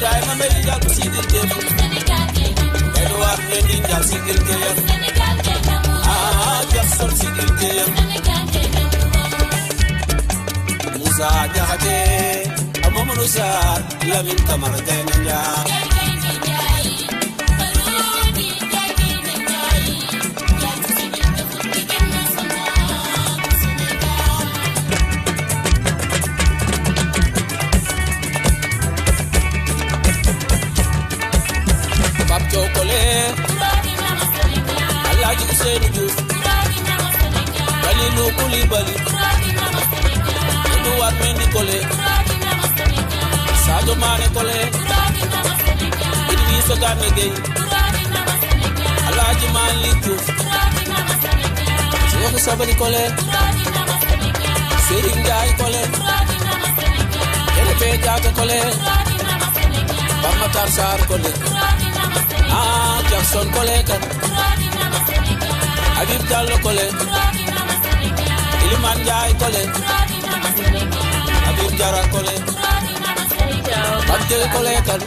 Ibrahima Mbay jal sigil dem Edouard Mendy jal sigil dem Jackson sigil dem Moussa Diakhaté Mamadou Sarr Lamine Camara Gaynde Njaay Pape Thiokole Alhaji Ousseynou Diouf Kalilou Koulibaly Edouard Mendy Kole Sadio Mané Kole Idrissa Gana Gueye Alhaji Malick Diouf Cheikhou Sabali Kole Serigne Ndiaye Kole Elfe Diatta Kole Pape Matar Sarr Kole Jackson Kole kan Habib Diallo Kole Iliman Ndiaye Kole Habib Diarra Kole Abdel Kole kan